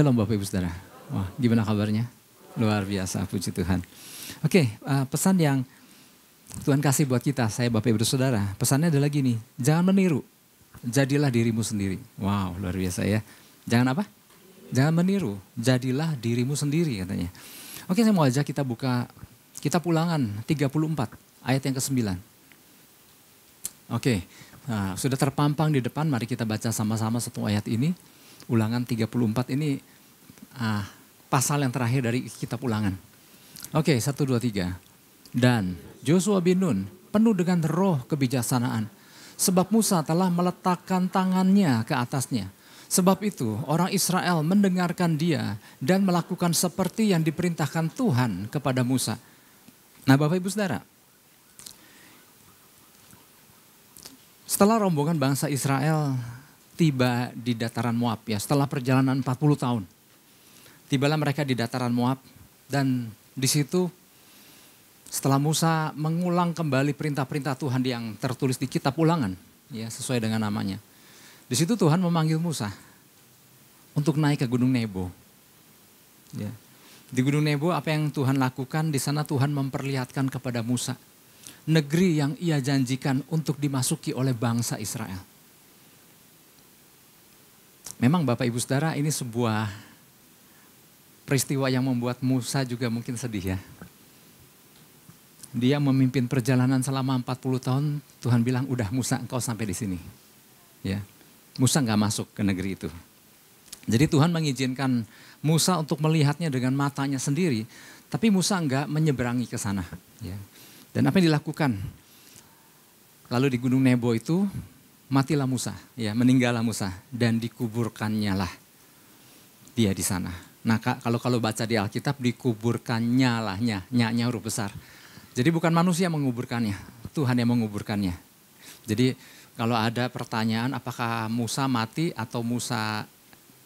Shalom Bapak Ibu Saudara. Wah, gimana kabarnya? Luar biasa, puji Tuhan. Oke, pesan yang Tuhan kasih buat kita, saya Bapak Ibu Saudara. Pesannya adalah gini, jangan meniru, jadilah dirimu sendiri. Wow, luar biasa ya. Jangan apa? Jangan meniru, jadilah dirimu sendiri katanya. Oke, saya mau ajak kita buka kitab Ulangan 34, ayat yang ke-9. Oke, sudah terpampang di depan, mari kita baca sama-sama satu ayat ini. Ulangan 34 ini pasal yang terakhir dari kitab Ulangan. Oke, 1, 2, 3. Dan Joshua bin Nun penuh dengan roh kebijaksanaan. Sebab Musa telah meletakkan tangannya ke atasnya. Sebab itu orang Israel mendengarkan dia dan melakukan seperti yang diperintahkan Tuhan kepada Musa. Nah Bapak Ibu Saudara, setelah rombongan bangsa Israel tiba di dataran Moab ya, setelah perjalanan 40 tahun. Tibalah mereka di dataran Moab dan di situ setelah Musa mengulang kembali perintah-perintah Tuhan yang tertulis di kitab Ulangan ya, sesuai dengan namanya. Di situ Tuhan memanggil Musa untuk naik ke Gunung Nebo. Ya. Di Gunung Nebo apa yang Tuhan lakukan? Di sana Tuhan memperlihatkan kepada Musa negeri yang ia janjikan untuk dimasuki oleh bangsa Israel. Memang Bapak Ibu Saudara, ini sebuah peristiwa yang membuat Musa juga mungkin sedih ya. Dia memimpin perjalanan selama 40 tahun, Tuhan bilang udah Musa engkau sampai di sini. Ya. Musa gak masuk ke negeri itu. Jadi Tuhan mengizinkan Musa untuk melihatnya dengan matanya sendiri, tapi Musa enggak menyeberangi ke sana. Ya. Dan apa yang dilakukan? Lalu di Gunung Nebo itu matilah Musa, ya meninggallah Musa dan dikuburkannya lah dia di sana. Nah kalau baca di Alkitab dikuburkannya lah, nya huruf besar. Jadi bukan manusia yang menguburkannya, Tuhan yang menguburkannya. Jadi kalau ada pertanyaan apakah Musa mati atau Musa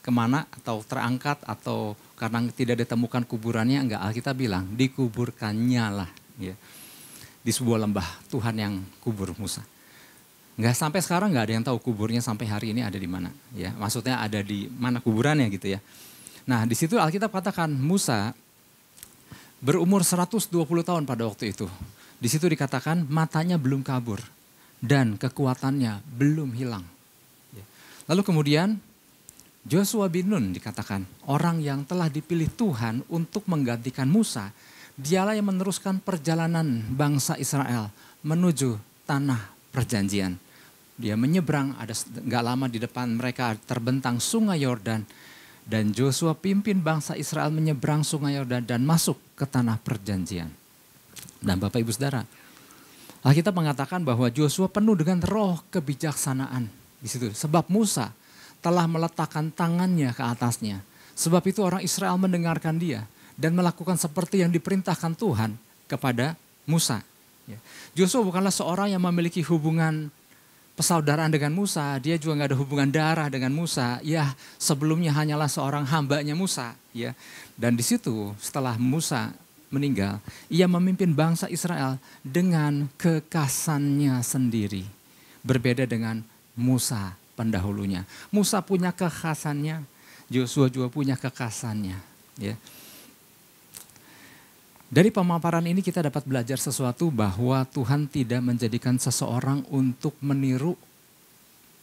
kemana atau terangkat atau karena tidak ditemukan kuburannya, enggak, Alkitab bilang dikuburkannya lah. Ya. Di sebuah lembah Tuhan yang kubur Musa. Enggak, sampai sekarang enggak ada yang tahu kuburnya sampai hari ini ada di mana. Ya, maksudnya ada di mana kuburannya gitu ya. Nah di situ Alkitab katakan Musa berumur 120 tahun pada waktu itu. Di situ dikatakan matanya belum kabur dan kekuatannya belum hilang. Lalu kemudian Joshua bin Nun dikatakan orang yang telah dipilih Tuhan untuk menggantikan Musa. Dialah yang meneruskan perjalanan bangsa Israel menuju tanah perjanjian. Dia menyeberang, ada gak lama di depan mereka terbentang sungai Yordan. Dan Joshua pimpin bangsa Israel menyeberang sungai Yordan dan masuk ke tanah perjanjian. Dan Bapak Ibu Saudara, Alkitab mengatakan bahwa Joshua penuh dengan roh kebijaksanaan di situ. Sebab Musa telah meletakkan tangannya ke atasnya. Sebab itu orang Israel mendengarkan dia dan melakukan seperti yang diperintahkan Tuhan kepada Musa. Joshua bukanlah seorang yang memiliki hubungan persaudaraan dengan Musa, dia juga gak ada hubungan darah dengan Musa. Ya, sebelumnya hanyalah seorang hambanya Musa. Ya, dan di situ setelah Musa meninggal, ia memimpin bangsa Israel dengan kekhasannya sendiri. Berbeda dengan Musa pendahulunya. Musa punya kekhasannya, Joshua juga punya kekhasannya. Ya. Dari pemaparan ini kita dapat belajar sesuatu bahwa Tuhan tidak menjadikan seseorang untuk meniru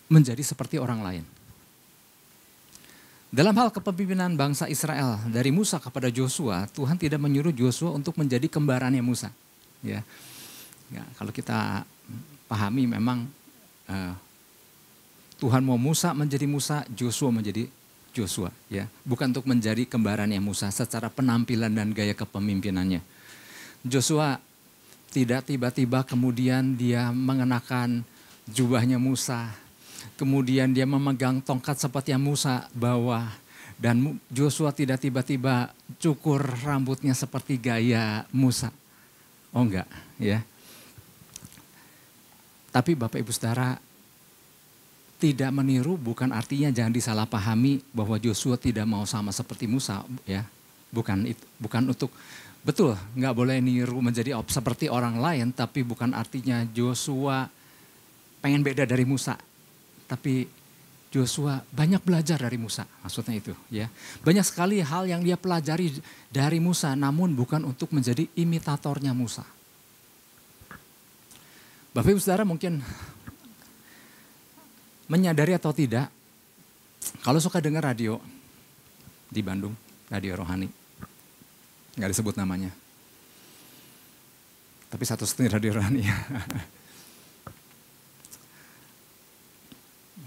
menjadi seperti orang lain. Dalam hal kepemimpinan bangsa Israel dari Musa kepada Joshua, Tuhan tidak menyuruh Joshua untuk menjadi kembarannya Musa. Ya, kalau kita pahami memang Tuhan mau Musa menjadi Musa, Joshua menjadi Joshua, ya, bukan untuk menjadi kembarannya Musa secara penampilan dan gaya kepemimpinannya. Joshua tidak tiba-tiba kemudian dia mengenakan jubahnya Musa, kemudian dia memegang tongkat seperti yang Musa bawa, dan Joshua tidak tiba-tiba cukur rambutnya seperti gaya Musa. Oh enggak, ya. Tapi Bapak Ibu Saudara, tidak meniru bukan artinya jangan disalahpahami bahwa Joshua tidak mau sama seperti Musa, ya. Bukan untuk betul, nggak boleh niru menjadi seperti orang lain, tapi bukan artinya Joshua pengen beda dari Musa. Tapi Joshua banyak belajar dari Musa, maksudnya itu ya. Banyak sekali hal yang dia pelajari dari Musa, namun bukan untuk menjadi imitatornya Musa. Bapak Ibu Saudara mungkin menyadari atau tidak, kalau suka dengar radio di Bandung, radio rohani, nggak disebut namanya. Tapi satu-satunya radio rohani.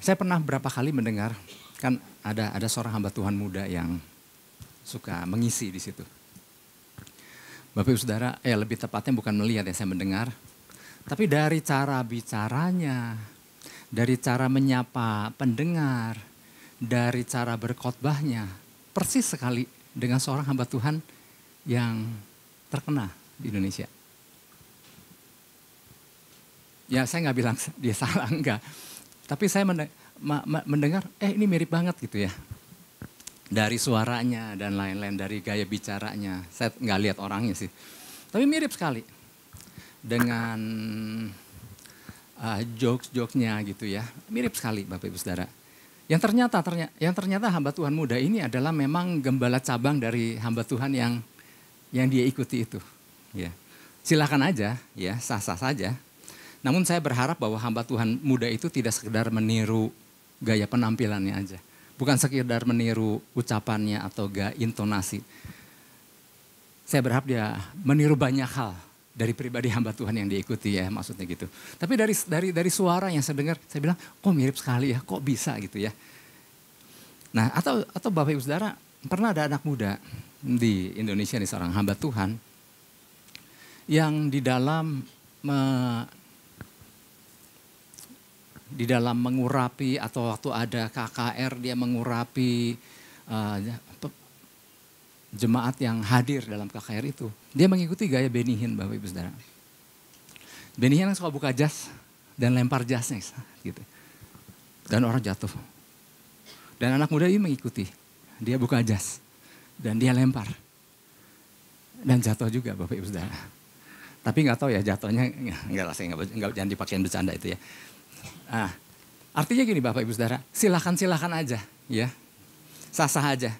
Saya pernah berapa kali mendengar, kan ada seorang hamba Tuhan muda yang suka mengisi di situ. Bapak Ibu Saudara, lebih tepatnya bukan melihat ya, saya mendengar. Tapi dari cara bicaranya, dari cara menyapa pendengar, dari cara berkhotbahnya, persis sekali dengan seorang hamba Tuhan yang terkenal di Indonesia. Ya saya nggak bilang dia salah, enggak. Tapi saya mendengar, ini mirip banget gitu ya. Dari suaranya dan lain-lain, dari gaya bicaranya. Saya nggak lihat orangnya sih. Tapi mirip sekali. Dengan jokes-jokesnya gitu ya. Mirip sekali Bapak Ibu Saudara. Yang ternyata hamba Tuhan muda ini adalah memang gembala cabang dari hamba Tuhan yang dia ikuti itu. Ya. Silakan aja, ya sah-sah saja. Namun saya berharap bahwa hamba Tuhan muda itu tidak sekedar meniru gaya penampilannya aja. Bukan sekedar meniru ucapannya atau gaya intonasi. Saya berharap dia meniru banyak hal dari pribadi hamba Tuhan yang diikuti ya, maksudnya gitu. Tapi dari suara yang saya dengar, saya bilang kok mirip sekali ya, kok bisa gitu ya. Nah atau Bapak Ibu Saudara, pernah ada anak muda di Indonesia nih, seorang hamba Tuhan yang di dalam mengurapi atau waktu ada KKR dia mengurapi jemaat yang hadir dalam KKR itu. Dia mengikuti gaya Benny Hinn Bapak Ibu Saudara. Benny Hinn yang suka buka jas dan lempar jasnya gitu. Dan orang jatuh. Dan anak muda ini mengikuti. Dia buka jas dan dia lempar. Dan jatuh juga Bapak Ibu Saudara. Tapi nggak tahu ya jatuhnya, enggak lah, saya nggak jangan dipakein bercanda itu ya. Nah, artinya gini Bapak Ibu Saudara, silakan aja ya, sah-sah aja.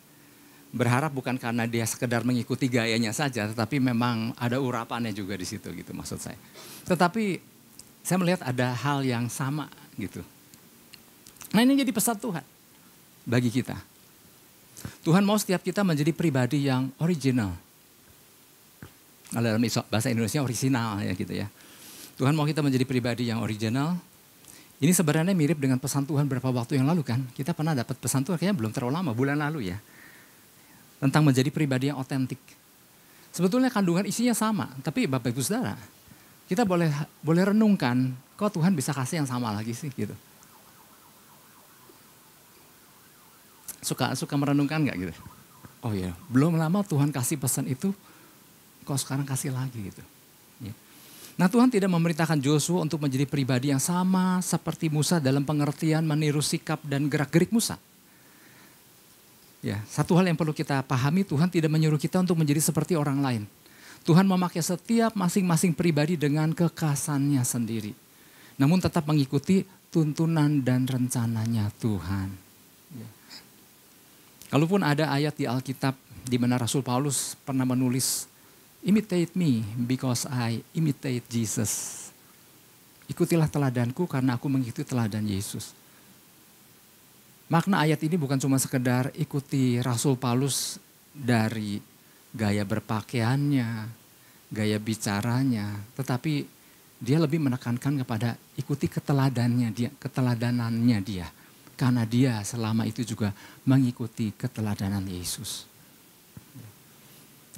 Berharap bukan karena dia sekedar mengikuti gayanya saja, tetapi memang ada urapannya juga di situ gitu maksud saya. Tetapi saya melihat ada hal yang sama gitu. Nah ini jadi pesan Tuhan bagi kita. Tuhan mau setiap kita menjadi pribadi yang original. Dalam bahasa Indonesia orisinal ya gitu ya. Tuhan mau kita menjadi pribadi yang original. Ini sebenarnya mirip dengan pesan Tuhan beberapa waktu yang lalu kan. Kita pernah dapat pesan Tuhan kayaknya belum terlalu lama, bulan lalu ya. Tentang menjadi pribadi yang otentik. Sebetulnya kandungan isinya sama. Tapi Bapak Ibu Saudara, kita boleh renungkan, kok Tuhan bisa kasih yang sama lagi sih gitu. Suka merenungkan gak gitu? Oh iya, belum lama Tuhan kasih pesan itu, kok sekarang kasih lagi gitu. Ya. Nah Tuhan tidak memerintahkan Joshua untuk menjadi pribadi yang sama seperti Musa dalam pengertian meniru sikap dan gerak-gerik Musa. Ya, satu hal yang perlu kita pahami, Tuhan tidak menyuruh kita untuk menjadi seperti orang lain. Tuhan memakai setiap masing-masing pribadi dengan kekhasannya sendiri. Namun tetap mengikuti tuntunan dan rencananya Tuhan. Ya. Kalaupun ada ayat di Alkitab di mana Rasul Paulus pernah menulis, imitate me because I imitate Jesus. Ikutilah teladanku karena aku mengikuti teladan Yesus. Makna ayat ini bukan cuma sekedar ikuti Rasul Paulus dari gaya berpakaiannya, gaya bicaranya, tetapi dia lebih menekankan kepada ikuti keteladanannya dia. Karena dia selama itu juga mengikuti keteladanan Yesus.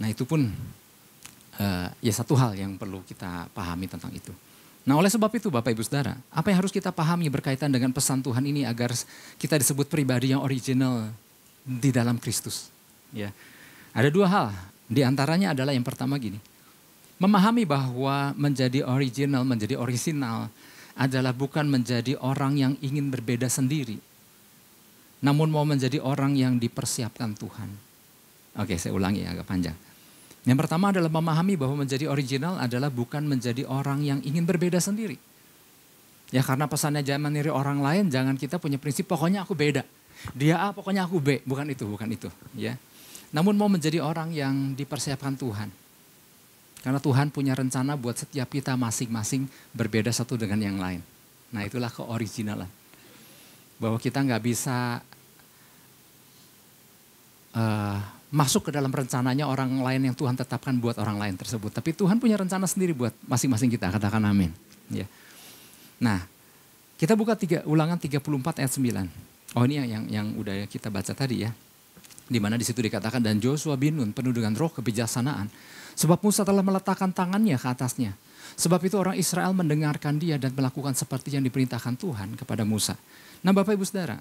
Nah itu pun ya satu hal yang perlu kita pahami tentang itu. Nah oleh sebab itu Bapak Ibu Saudara, apa yang harus kita pahami berkaitan dengan pesan Tuhan ini agar kita disebut pribadi yang original di dalam Kristus. Ya, ada dua hal, di antaranya adalah yang pertama gini, memahami bahwa menjadi original, menjadi orisinal adalah bukan menjadi orang yang ingin berbeda sendiri, namun mau menjadi orang yang dipersiapkan Tuhan. Oke, saya ulangi agak panjang. Yang pertama adalah memahami bahwa menjadi original adalah bukan menjadi orang yang ingin berbeda sendiri. Ya karena pesannya jangan meniru orang lain, jangan kita punya prinsip pokoknya aku beda. Dia A, pokoknya aku B. Bukan itu. Ya. Namun mau menjadi orang yang dipersiapkan Tuhan. Karena Tuhan punya rencana buat setiap kita masing-masing berbeda satu dengan yang lain. Nah itulah keoriginalan. Bahwa kita nggak bisa masuk ke dalam rencananya orang lain yang Tuhan tetapkan buat orang lain tersebut. Tapi Tuhan punya rencana sendiri buat masing-masing kita, katakan amin. Ya. Nah, kita buka Ulangan 34 ayat 9. Oh ini yang udah kita baca tadi ya. Di mana di situ dikatakan, dan Joshua bin Nun penuh dengan roh kebijaksanaan. Sebab Musa telah meletakkan tangannya ke atasnya. Sebab itu orang Israel mendengarkan dia dan melakukan seperti yang diperintahkan Tuhan kepada Musa. Nah Bapak Ibu Saudara,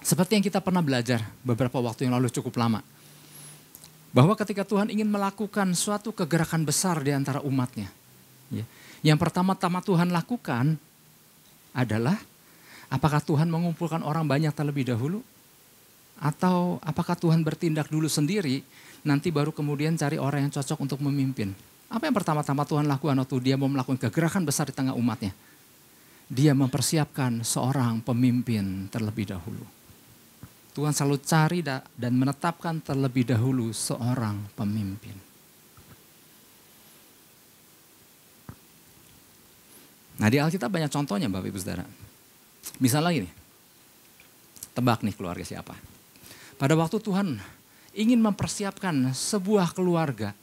seperti yang kita pernah belajar beberapa waktu yang lalu cukup lama. Bahwa ketika Tuhan ingin melakukan suatu kegerakan besar di antara umatnya. Ya, yang pertama-tama Tuhan lakukan adalah, apakah Tuhan mengumpulkan orang banyak terlebih dahulu? Atau apakah Tuhan bertindak dulu sendiri, nanti baru kemudian cari orang yang cocok untuk memimpin? Apa yang pertama-tama Tuhan lakukan waktu dia mau melakukan kegerakan besar di tengah umatnya? Dia mempersiapkan seorang pemimpin terlebih dahulu. Tuhan selalu cari dan menetapkan terlebih dahulu seorang pemimpin. Nah di Alkitab banyak contohnya Bapak Ibu Saudara. Misalnya gini, tebak nih keluarga siapa? Pada waktu Tuhan ingin mempersiapkan sebuah keluarga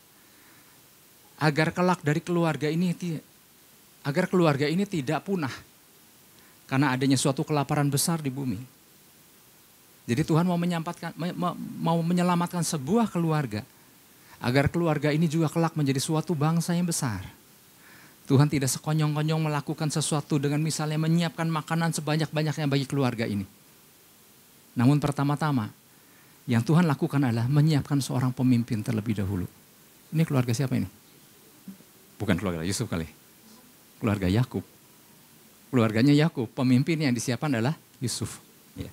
agar kelak dari keluarga ini tidak punah karena adanya suatu kelaparan besar di bumi. Jadi Tuhan mau menyelamatkan sebuah keluarga agar keluarga ini juga kelak menjadi suatu bangsa yang besar. Tuhan tidak sekonyong-konyong melakukan sesuatu dengan misalnya menyiapkan makanan sebanyak-banyaknya bagi keluarga ini. Namun pertama-tama yang Tuhan lakukan adalah menyiapkan seorang pemimpin terlebih dahulu. Ini keluarga siapa ini? Bukan keluarga Yusuf kali. Keluarga Yakub. Keluarganya Yakub, pemimpin yang disiapkan adalah Yusuf. Ya.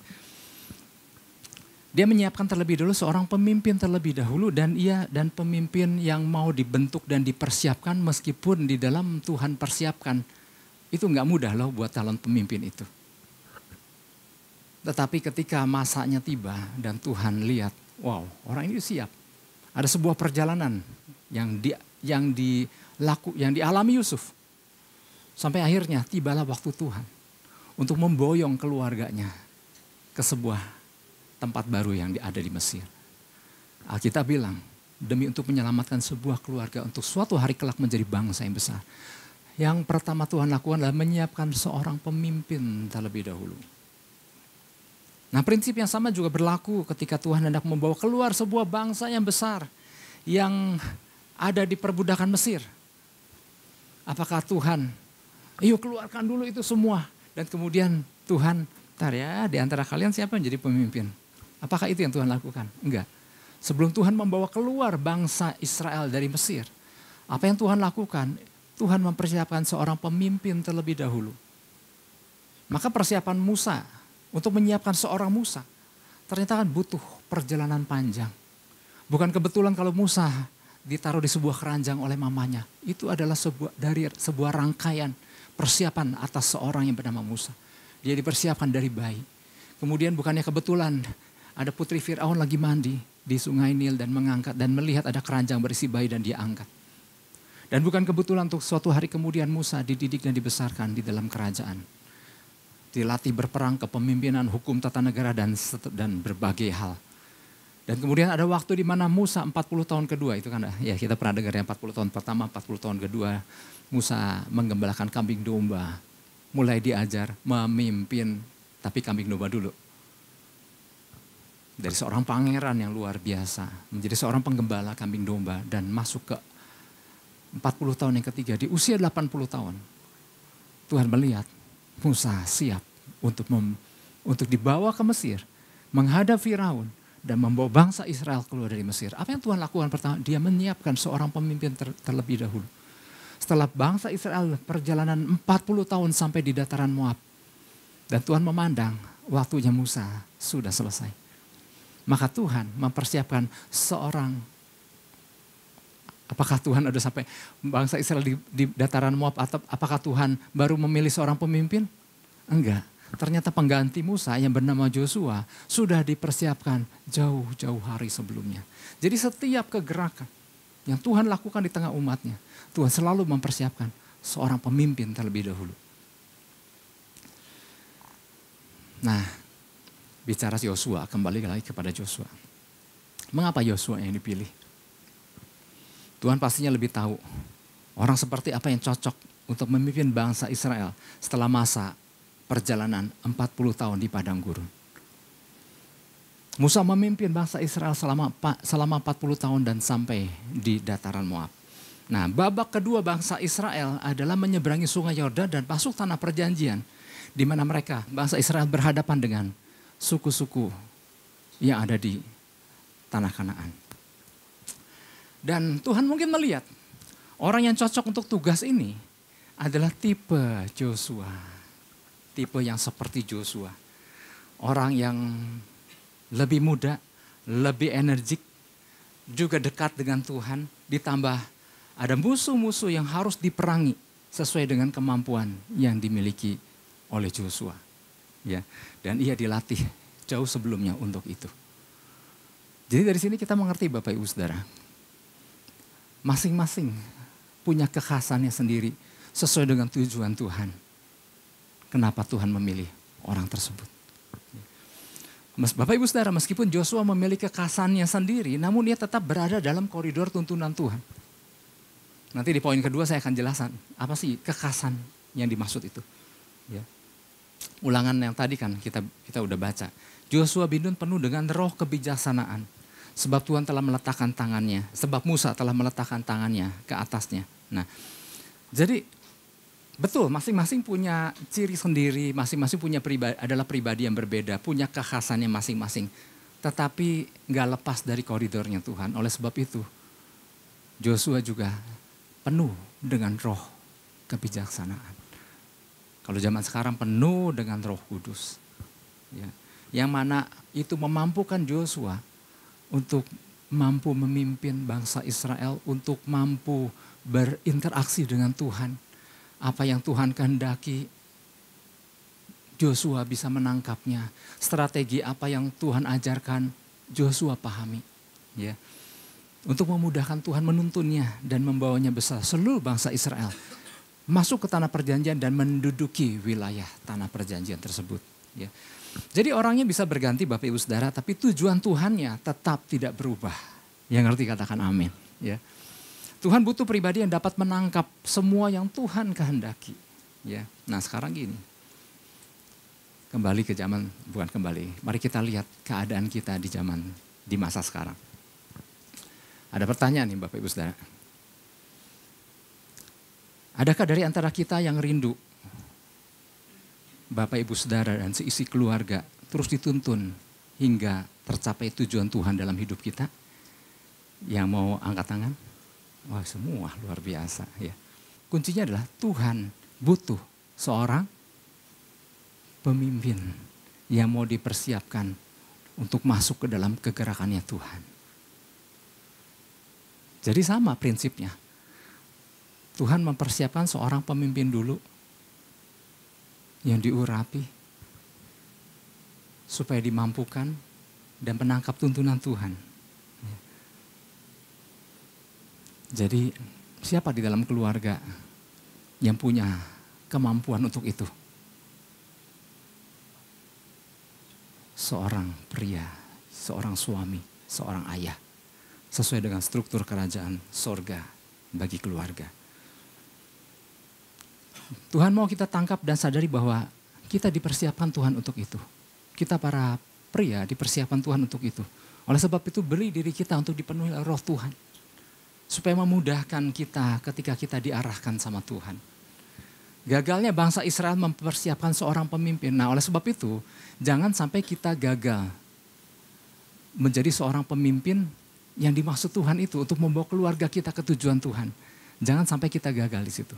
Dia menyiapkan terlebih dahulu seorang pemimpin terlebih dahulu dan pemimpin yang mau dibentuk dan dipersiapkan meskipun di dalam Tuhan persiapkan. Itu nggak mudah loh buat calon pemimpin itu. Tetapi ketika masanya tiba dan Tuhan lihat, wow, orang ini siap. Ada sebuah perjalanan yang dialami Yusuf. Sampai akhirnya tibalah waktu Tuhan untuk memboyong keluarganya ke sebuah tempat baru yang ada di Mesir. Alkitab bilang, demi untuk menyelamatkan sebuah keluarga untuk suatu hari kelak menjadi bangsa yang besar. Yang pertama Tuhan lakukan adalah menyiapkan seorang pemimpin terlebih dahulu. Nah prinsip yang sama juga berlaku ketika Tuhan hendak membawa keluar sebuah bangsa yang besar yang ada di perbudakan Mesir. Apakah Tuhan, yuk keluarkan dulu itu semua. Dan kemudian Tuhan, ntar ya di antara kalian siapa yang jadi pemimpin? Apakah itu yang Tuhan lakukan? Enggak. Sebelum Tuhan membawa keluar bangsa Israel dari Mesir, apa yang Tuhan lakukan? Tuhan mempersiapkan seorang pemimpin terlebih dahulu. Maka persiapan Musa untuk menyiapkan seorang Musa, ternyata kan butuh perjalanan panjang. Bukan kebetulan kalau Musa ditaruh di sebuah keranjang oleh mamanya. Itu adalah sebuah rangkaian persiapan atas seorang yang bernama Musa. Dia dipersiapkan dari bayi. Kemudian bukannya kebetulan ada putri Firaun lagi mandi di sungai Nil dan mengangkat dan melihat ada keranjang berisi bayi dan dia angkat. Dan bukan kebetulan untuk suatu hari kemudian Musa dididik dan dibesarkan di dalam kerajaan. Dilatih berperang kepemimpinan, hukum tata negara dan berbagai hal. Dan kemudian ada waktu di mana Musa 40 tahun kedua, itu kan ya kita pernah dengar ya 40 tahun pertama, 40 tahun kedua Musa menggembalakan kambing domba. Mulai diajar memimpin, tapi kambing domba dulu. Dari seorang pangeran yang luar biasa, menjadi seorang penggembala kambing domba dan masuk ke 40 tahun yang ketiga, di usia 80 tahun. Tuhan melihat Musa siap untuk dibawa ke Mesir, menghadap Firaun dan membawa bangsa Israel keluar dari Mesir. Apa yang Tuhan lakukan pertama? Dia menyiapkan seorang pemimpin terlebih dahulu. Setelah bangsa Israel perjalanan 40 tahun sampai di dataran Moab. Dan Tuhan memandang waktunya Musa sudah selesai. Maka Tuhan mempersiapkan seorang Apakah Tuhan ada sampai bangsa Israel di dataran Moab, atau apakah Tuhan baru memilih seorang pemimpin? Enggak. Ternyata pengganti Musa yang bernama Joshua sudah dipersiapkan jauh-jauh hari sebelumnya. Jadi setiap kegerakan yang Tuhan lakukan di tengah umatnya, Tuhan selalu mempersiapkan seorang pemimpin terlebih dahulu. Nah, bicara Yosua, kembali lagi kepada Joshua. Mengapa Yosua yang dipilih? Tuhan pastinya lebih tahu orang seperti apa yang cocok untuk memimpin bangsa Israel setelah masa perjalanan 40 tahun di padang gurun. Musa memimpin bangsa Israel selama 40 tahun dan sampai di dataran Moab. Nah, babak kedua bangsa Israel adalah menyeberangi sungai Yordan dan masuk tanah perjanjian, di mana mereka, bangsa Israel, berhadapan dengan suku-suku yang ada di tanah Kanaan. Dan Tuhan mungkin melihat orang yang cocok untuk tugas ini adalah tipe Joshua. Tipe yang seperti Joshua. Orang yang lebih muda, lebih energik, juga dekat dengan Tuhan, ditambah ada musuh-musuh yang harus diperangi sesuai dengan kemampuan yang dimiliki oleh Joshua. Ya, dan ia dilatih jauh sebelumnya untuk itu. Jadi dari sini kita mengerti Bapak Ibu Saudara, masing-masing punya kekhasannya sendiri sesuai dengan tujuan Tuhan. Kenapa Tuhan memilih orang tersebut. Bapak Ibu Saudara, meskipun Joshua memiliki kekhasannya sendiri, namun dia tetap berada dalam koridor tuntunan Tuhan. Nanti di poin kedua saya akan jelaskan apa sih kekhasan yang dimaksud itu. Ya. Ulangan yang tadi kan kita udah baca. Joshua bin Nun penuh dengan roh kebijaksanaan. Sebab Tuhan telah meletakkan tangannya, sebab Musa telah meletakkan tangannya ke atasnya. Nah, jadi betul, masing-masing punya ciri sendiri, masing-masing adalah pribadi yang berbeda, punya kekhasannya masing-masing. Tetapi gak lepas dari koridornya Tuhan. Oleh sebab itu, Joshua juga penuh dengan roh kebijaksanaan. Kalau zaman sekarang penuh dengan Roh Kudus. Ya. Yang mana itu memampukan Joshua untuk mampu memimpin bangsa Israel, untuk mampu berinteraksi dengan Tuhan. Apa yang Tuhan kehendaki, Joshua bisa menangkapnya. Strategi apa yang Tuhan ajarkan, Joshua pahami. Ya. Untuk memudahkan Tuhan menuntunnya dan membawanya besar seluruh bangsa Israel masuk ke tanah perjanjian dan menduduki wilayah tanah perjanjian tersebut. Ya. Jadi orangnya bisa berganti Bapak Ibu Saudara, tapi tujuan Tuhannya tetap tidak berubah. Yang ngerti katakan amin. Ya. Tuhan butuh pribadi yang dapat menangkap semua yang Tuhan kehendaki. Ya. Nah sekarang gini, mari kita lihat keadaan kita di masa sekarang. Ada pertanyaan nih Bapak Ibu Saudara. Adakah dari antara kita yang rindu Bapak Ibu Saudara dan seisi keluarga terus dituntun hingga tercapai tujuan Tuhan dalam hidup kita? Yang mau angkat tangan? Wah semua luar biasa ya. Kuncinya adalah Tuhan butuh seorang pemimpin yang mau dipersiapkan untuk masuk ke dalam kegerakannya Tuhan. Jadi sama prinsipnya. Tuhan mempersiapkan seorang pemimpin dulu yang diurapi supaya dimampukan dan menangkap tuntunan Tuhan. Jadi siapa di dalam keluarga yang punya kemampuan untuk itu? Seorang pria, seorang suami, seorang ayah. Sesuai dengan struktur kerajaan sorga bagi keluarga. Tuhan mau kita tangkap dan sadari bahwa kita dipersiapkan Tuhan untuk itu. Kita para pria dipersiapkan Tuhan untuk itu. Oleh sebab itu beri diri kita untuk dipenuhi oleh roh Tuhan. Supaya memudahkan kita ketika kita diarahkan sama Tuhan. Gagalnya bangsa Israel mempersiapkan seorang pemimpin. Nah oleh sebab itu jangan sampai kita gagal menjadi seorang pemimpin yang dimaksud Tuhan itu untuk membawa keluarga kita ke tujuan Tuhan. Jangan sampai kita gagal di situ.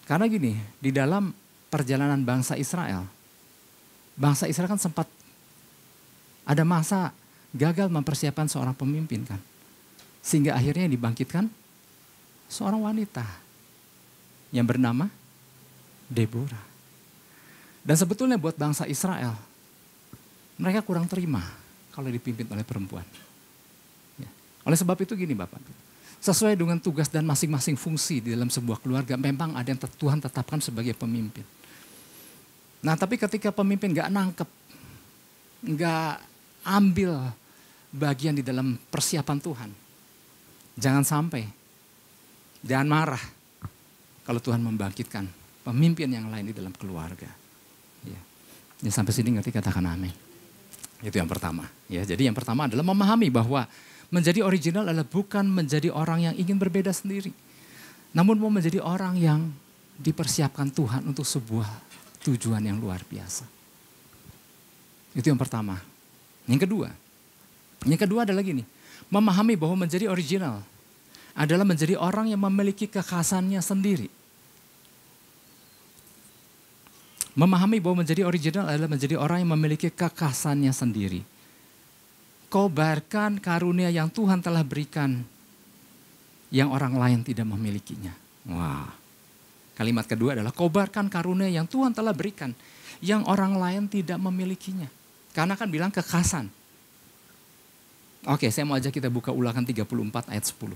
Karena gini, di dalam perjalanan bangsa Israel kan sempat ada masa gagal mempersiapkan seorang pemimpin kan. Sehingga akhirnya dibangkitkan seorang wanita yang bernama Deborah. Dan sebetulnya buat bangsa Israel, mereka kurang terima kalau dipimpin oleh perempuan. Ya. Oleh sebab itu gini Bapak, sesuai dengan tugas dan masing-masing fungsi di dalam sebuah keluarga, memang ada yang Tuhan tetapkan sebagai pemimpin. Nah tapi ketika pemimpin gak nangkep, gak ambil bagian di dalam persiapan Tuhan, jangan sampai, jangan marah kalau Tuhan membangkitkan pemimpin yang lain di dalam keluarga. Ya sampai sini ngerti, katakan amin. Itu yang pertama. Ya, jadi yang pertama adalah memahami bahwa menjadi original adalah bukan menjadi orang yang ingin berbeda sendiri. Namun mau menjadi orang yang dipersiapkan Tuhan untuk sebuah tujuan yang luar biasa. Itu yang pertama. Yang kedua adalah gini, memahami bahwa menjadi original adalah menjadi orang yang memiliki kekhasannya sendiri. Memahami bahwa menjadi original adalah menjadi orang yang memiliki kekhasannya sendiri. Kobarkan karunia yang Tuhan telah berikan yang orang lain tidak memilikinya. Wah. Kalimat kedua adalah kobarkan karunia yang Tuhan telah berikan yang orang lain tidak memilikinya. Karena kan bilang kekhasan. Oke, saya mau ajak kita buka Ulangan 34 ayat 10.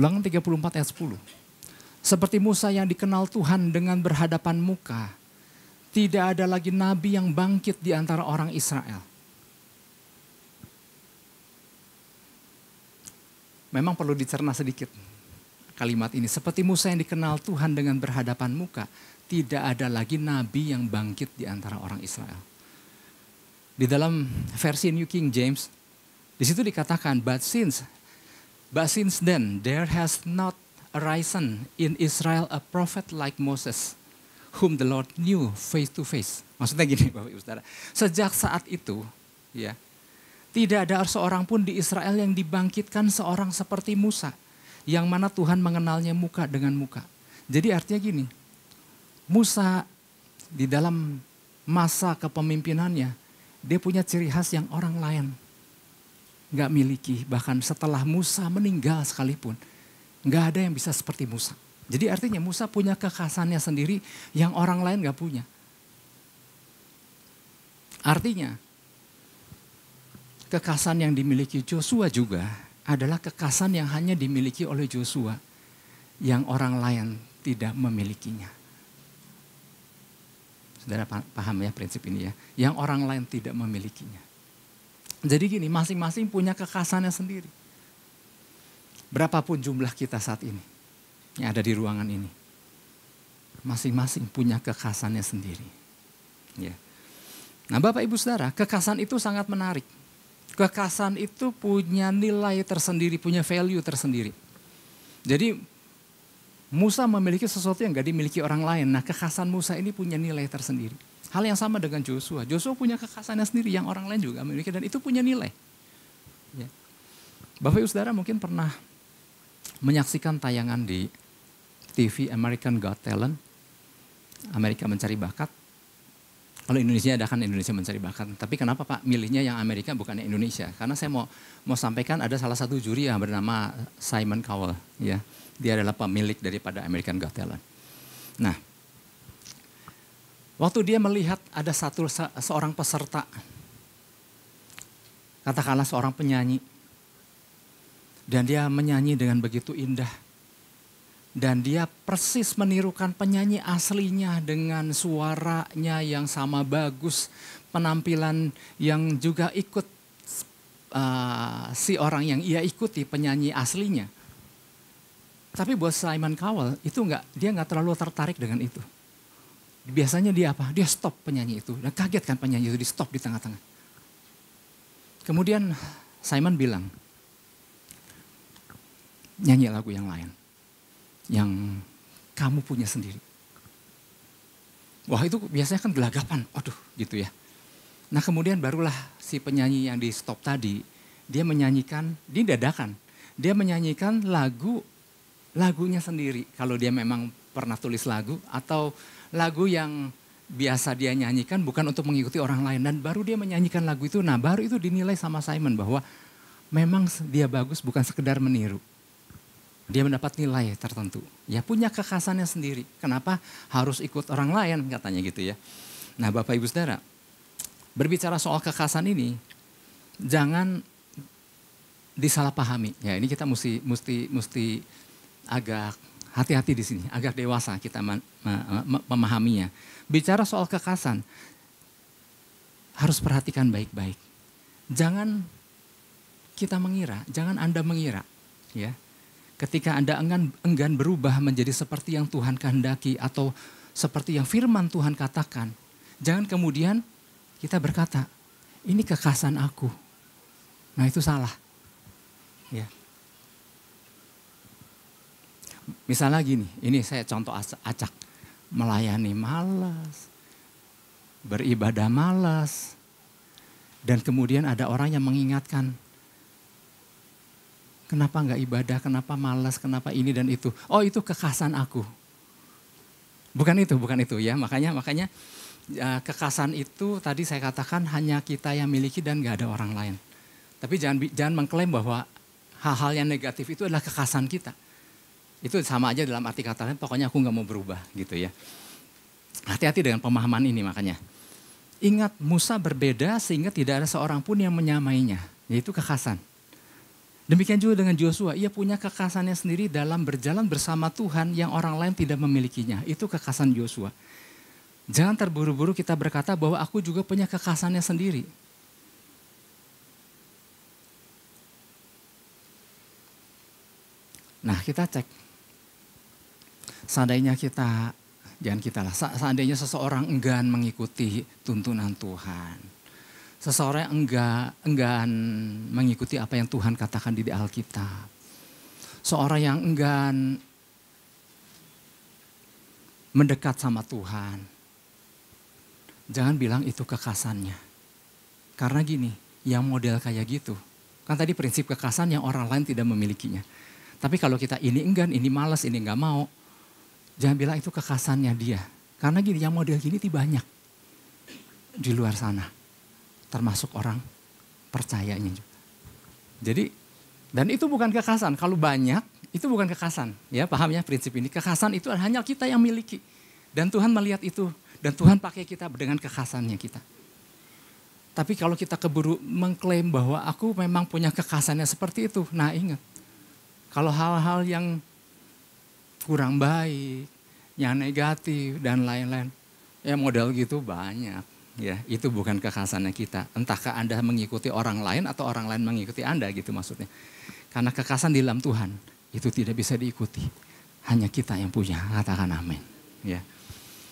Ulangan 34 ayat 10. Seperti Musa yang dikenal Tuhan dengan berhadapan muka, tidak ada lagi nabi yang bangkit di antara orang Israel. Memang perlu dicerna sedikit kalimat ini. Seperti Musa yang dikenal Tuhan dengan berhadapan muka, tidak ada lagi nabi yang bangkit di antara orang Israel. Di dalam versi New King James, di situ dikatakan, but since then there has not arisen in Israel a prophet like Moses, whom the Lord knew face to face. Maksudnya gini Bapak Ibu Saudara, sejak saat itu ya, tidak ada seorang pun di Israel yang dibangkitkan seorang seperti Musa, yang mana Tuhan mengenalnya muka dengan muka. Jadi artinya gini, Musa di dalam masa kepemimpinannya, dia punya ciri khas yang orang lain gak miliki. Bahkan setelah Musa meninggal sekalipun, gak ada yang bisa seperti Musa. Jadi artinya Musa punya kekhasannya sendiri yang orang lain gak punya. Artinya kekhasan yang dimiliki Joshua juga adalah kekhasan yang hanya dimiliki oleh Joshua, yang orang lain tidak memilikinya. Saudara paham ya prinsip ini ya, yang orang lain tidak memilikinya. Jadi gini, masing-masing punya kekhasannya sendiri. Berapapun jumlah kita saat ini yang ada di ruangan ini, masing-masing punya kekhasannya sendiri. Ya. Nah Bapak Ibu Saudara, kekhasan itu sangat menarik. Kekhasan itu punya nilai tersendiri, punya value tersendiri. Jadi Musa memiliki sesuatu yang gak dimiliki orang lain. Nah kekhasan Musa ini punya nilai tersendiri. Hal yang sama dengan Joshua. Joshua punya kekhasannya sendiri yang orang lain juga memiliki, dan itu punya nilai. Ya. Bapak Ibu Saudara mungkin pernah menyaksikan tayangan di TV American Got Talent, Amerika Mencari Bakat. Kalau Indonesia ada kan Indonesia Mencari Bakat. Tapi kenapa Pak milihnya yang Amerika bukannya Indonesia? Karena saya mau sampaikan ada salah satu juri yang bernama Simon Cowell. Ya, dia adalah pemilik daripada American Got Talent. Nah, waktu dia melihat ada seorang peserta, katakanlah seorang penyanyi, dan dia menyanyi dengan begitu indah. Dan dia persis menirukan penyanyi aslinya dengan suaranya yang sama bagus. Penampilan yang juga ikut si orang yang ia ikuti, penyanyi aslinya. Tapi buat Simon Cowell itu dia nggak terlalu tertarik dengan itu. Biasanya dia apa? Dia stop penyanyi itu. Dan kaget kan penyanyi itu di stop di tengah-tengah. Kemudian Simon bilang, nyanyi lagu yang lain, yang kamu punya sendiri. Wah itu biasanya kan gelagapan, aduh gitu ya. Nah kemudian barulah si penyanyi yang di stop tadi, dia menyanyikan, dia dadakan. Dia menyanyikan lagunya sendiri. Kalau dia memang pernah tulis lagu, atau lagu yang biasa dia nyanyikan bukan untuk mengikuti orang lain. Dan baru dia menyanyikan lagu itu, nah baru itu dinilai sama Simon bahwa memang dia bagus bukan sekedar meniru. Dia mendapat nilai tertentu. Ya punya kekhasannya sendiri. Kenapa harus ikut orang lain katanya gitu ya. Nah Bapak Ibu Saudara, berbicara soal kekhasan ini, jangan disalahpahami. Ya ini kita mesti agak hati-hati di sini, agak dewasa kita memahaminya. Bicara soal kekhasan, harus perhatikan baik-baik. Jangan kita mengira, jangan Anda mengira, ya. Ketika Anda enggan berubah menjadi seperti yang Tuhan kehendaki atau seperti yang firman Tuhan katakan, jangan kemudian kita berkata, ini kekhasan aku. Nah itu salah. Ya. Misalnya gini, ini saya contoh acak, melayani malas, beribadah malas, dan kemudian ada orang yang mengingatkan, kenapa enggak ibadah, kenapa malas, kenapa ini dan itu. Oh itu kekhasan aku. Bukan itu ya. Makanya kekhasan itu tadi saya katakan hanya kita yang miliki dan enggak ada orang lain. Tapi jangan mengklaim bahwa hal-hal yang negatif itu adalah kekhasan kita. Itu sama aja dalam arti kata lain, pokoknya aku enggak mau berubah gitu ya. Hati-hati dengan pemahaman ini makanya. Ingat Musa berbeda sehingga tidak ada seorang pun yang menyamainya. Yaitu kekhasan. Demikian juga dengan Joshua, ia punya kekhasannya sendiri dalam berjalan bersama Tuhan yang orang lain tidak memilikinya. Itu kekhasan Joshua. Jangan terburu-buru kita berkata bahwa aku juga punya kekhasannya sendiri. Nah kita cek, seandainya seandainya seseorang enggan mengikuti tuntunan Tuhan. Seseorang enggan mengikuti apa yang Tuhan katakan di Alkitab. Seorang yang enggan mendekat sama Tuhan. Jangan bilang itu kekhasannya. Karena gini, yang model kayak gitu. Kan tadi prinsip kekhasan yang orang lain tidak memilikinya. Tapi kalau kita ini enggan, ini malas, ini enggak mau. Jangan bilang itu kekhasannya dia. Karena gini, yang model gini banyak di luar sana. Termasuk orang percayanya juga. Jadi, dan itu bukan kekhasan. Kalau banyak, itu bukan kekhasan. Ya, paham ya prinsip ini. Kekhasan itu hanya kita yang miliki. Dan Tuhan melihat itu. Dan Tuhan pakai kita dengan kekhasannya kita. Tapi kalau kita keburu mengklaim bahwa aku memang punya kekhasannya seperti itu. Nah ingat, kalau hal-hal yang kurang baik, yang negatif dan lain-lain. Ya model gitu banyak. Ya, itu bukan kekhasannya kita. Entahkah Anda mengikuti orang lain atau orang lain mengikuti Anda gitu maksudnya. Karena kekhasan di dalam Tuhan itu tidak bisa diikuti. Hanya kita yang punya, katakan amin. Ya.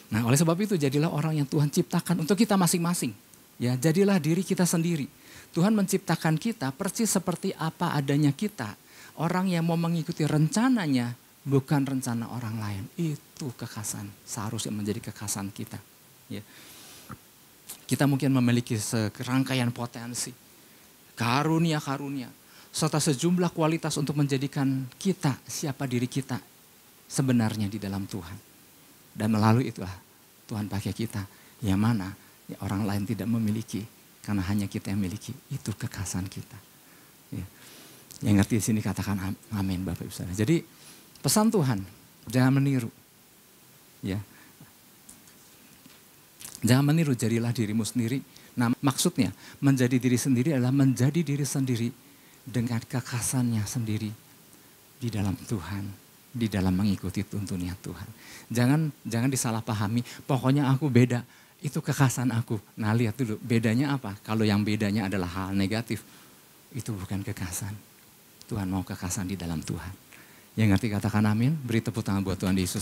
Nah oleh sebab itu jadilah orang yang Tuhan ciptakan untuk kita masing-masing. Ya, jadilah diri kita sendiri. Tuhan menciptakan kita persis seperti apa adanya kita. Orang yang mau mengikuti rencananya bukan rencana orang lain. Itu kekhasan, seharusnya menjadi kekhasan kita. Ya. Kita mungkin memiliki serangkaian potensi, karunia-karunia, serta sejumlah kualitas untuk menjadikan kita, siapa diri kita sebenarnya di dalam Tuhan. Dan melalui itulah Tuhan pakai kita, yang mana ya, orang lain tidak memiliki, karena hanya kita yang memiliki, itu kekhasan kita. Ya. Yang ngerti di sini katakan amin Bapak Ibu Saudara. Jadi pesan Tuhan, jangan meniru. Ya. Jangan meniru, jadilah dirimu sendiri. Nah maksudnya menjadi diri sendiri adalah menjadi diri sendiri dengan kekhasannya sendiri di dalam Tuhan, di dalam mengikuti tuntunan Tuhan. Jangan disalahpahami, pokoknya aku beda, itu kekhasan aku. Nah lihat dulu bedanya apa, kalau yang bedanya adalah hal negatif, itu bukan kekhasan. Tuhan mau kekhasan di dalam Tuhan. Yang ngerti katakan amin, beri tepuk tangan buat Tuhan Yesus.